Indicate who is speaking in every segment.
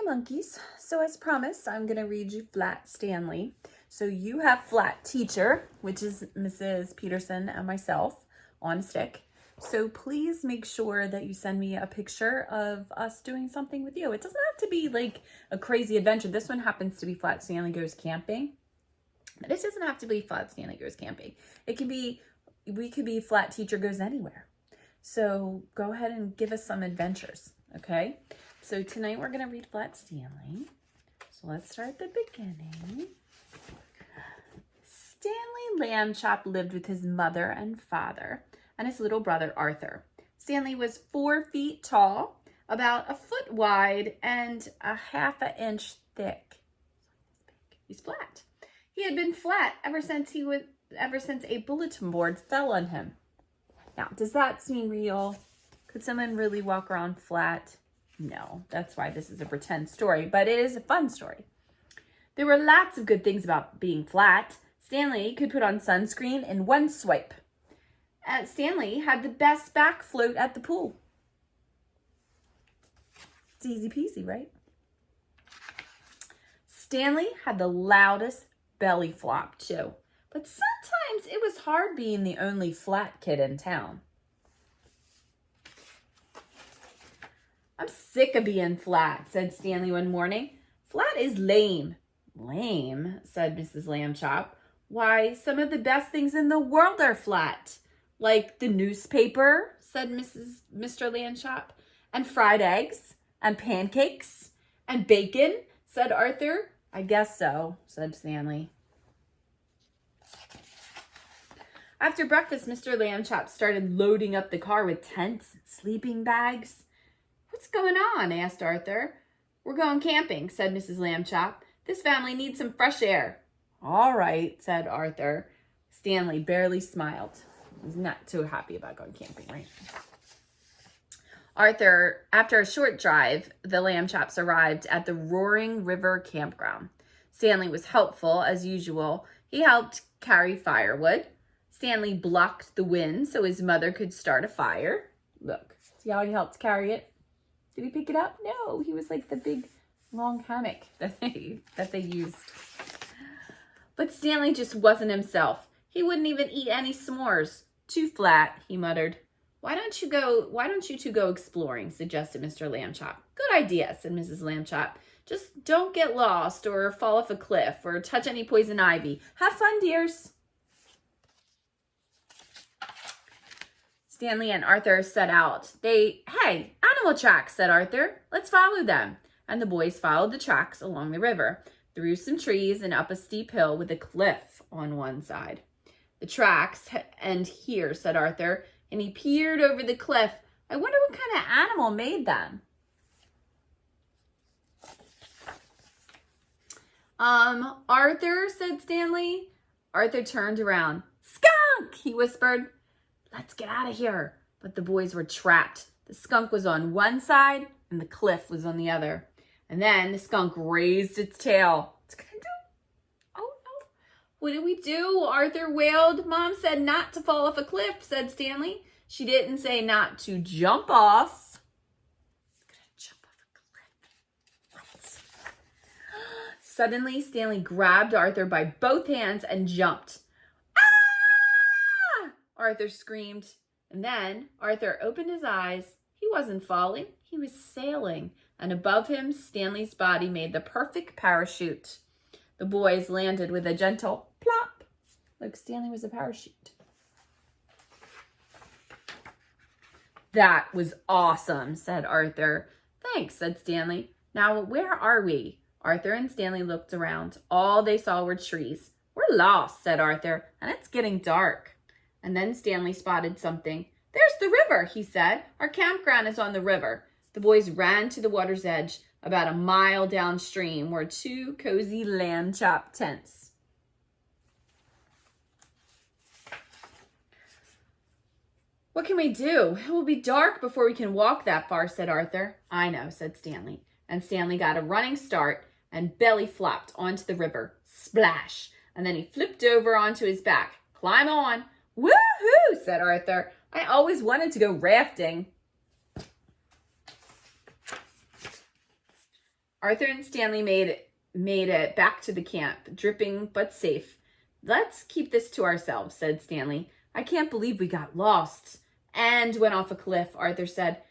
Speaker 1: Hi monkeys. So as promised, I'm going to read you Flat Stanley. So you have Flat Teacher, which is Mrs. Peterson and myself on stick. So please make sure that you send me a picture of us doing something with you. It doesn't have to be like a crazy adventure. This one happens to be Flat Stanley Goes Camping. But it doesn't have to be Flat Stanley Goes Camping. It can be, we could be Flat Teacher Goes Anywhere. So go ahead and give us some adventures, okay? So tonight we're going to read Flat Stanley. So let's start at the beginning. Stanley Lambchop lived with his mother and father and his little brother Arthur. Stanley was 4 feet tall, about a foot wide, and a half an inch thick. He's flat. He had been flat ever since a bulletin board fell on him. Now, does that seem real? Could someone really walk around flat? No, that's why this is a pretend story, but it is a fun story. There were lots of good things about being flat. Stanley could put on sunscreen in one swipe. Stanley had the best back float at the pool. It's easy peasy, right? Stanley had the loudest belly flop too, but sometimes it was hard being the only flat kid in town. I'm sick of being flat, said Stanley one morning. Flat is lame. Lame, said Mrs. Lambchop. Why, some of the best things in the world are flat. Like the newspaper, said Mr. Lambchop. And fried eggs, and pancakes, and bacon, said Arthur. I guess so, said Stanley. After breakfast, Mr. Lambchop started loading up the car with tents and sleeping bags. What's going on? Asked Arthur. We're going camping, said Mrs. Lambchop. This family needs some fresh air. All right, said Arthur. Stanley barely smiled. He was not too happy about going camping, right? After a short drive, the Lambchops arrived at the Roaring River campground. Stanley was helpful, as usual. He helped carry firewood. Stanley blocked the wind so his mother could start a fire. Look, see how he helped carry it? Did he pick it up? No, he was like the big long hammock that they used. But Stanley just wasn't himself. He wouldn't even eat any s'mores. Too flat, he muttered. Why don't you two go exploring, suggested Mr. Lambchop. Good idea, said Mrs. Lambchop. Just don't get lost or fall off a cliff or touch any poison ivy. Have fun, dears. Stanley and Arthur set out. Hey, animal tracks, said Arthur. Let's follow them. And the boys followed the tracks along the river, through some trees and up a steep hill with a cliff on one side. The tracks end here, said Arthur, and he peered over the cliff. I wonder what kind of animal made them. Arthur, said Stanley. Arthur turned around. Skunk, he whispered. Let's get out of here. But the boys were trapped. The skunk was on one side and the cliff was on the other. And then the skunk raised its tail. What's it gonna do? Oh no. What do we do? Arthur wailed. Mom said not to fall off a cliff, said Stanley. She didn't say not to jump off. It's gonna jump off a cliff. What? Suddenly, Stanley grabbed Arthur by both hands and jumped. Arthur screamed, and then Arthur opened his eyes. He wasn't falling, he was sailing, and above him, Stanley's body made the perfect parachute. The boys landed with a gentle plop. Look, Stanley was a parachute. That was awesome, said Arthur. Thanks, said Stanley. Now, where are we? Arthur and Stanley looked around. All they saw were trees. We're lost, said Arthur, and it's getting dark. And then Stanley spotted something. There's the river, he said. Our campground is on the river. The boys ran to the water's edge. About a mile downstream were 2 cozy Lambchop tents. What can we do? It will be dark before we can walk that far, said Arthur. I know, said Stanley. And Stanley got a running start and belly flopped onto the river. Splash! And then he flipped over onto his back. Climb on. Woohoo, said Arthur. I always wanted to go rafting. Arthur and Stanley made it back to the camp, dripping but safe. Let's keep this to ourselves, said Stanley. I can't believe we got lost and went off a cliff, Arthur said.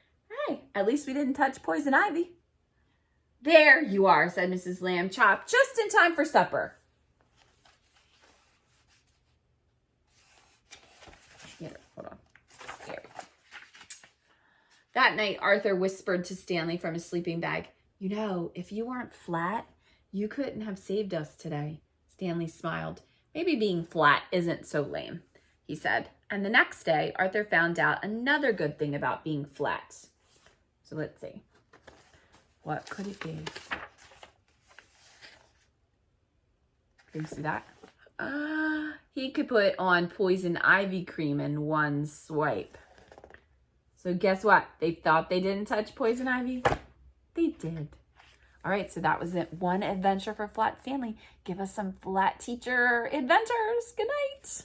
Speaker 1: Hey, at least we didn't touch poison ivy. There you are, said Mrs. Lamb Chop, just in time for supper. Here, hold on. There we go. That night, Arthur whispered to Stanley from his sleeping bag, You know, if you weren't flat, you couldn't have saved us today. Stanley smiled. Maybe being flat isn't so lame, he said. And the next day, Arthur found out another good thing about being flat. So let's see. What could it be? Can you see that? He could put on poison ivy cream in one swipe. So guess what? They thought they didn't touch poison ivy. They did. All right, so that was it. One adventure for Flat Family. Give us some flat teacher adventures. Good night.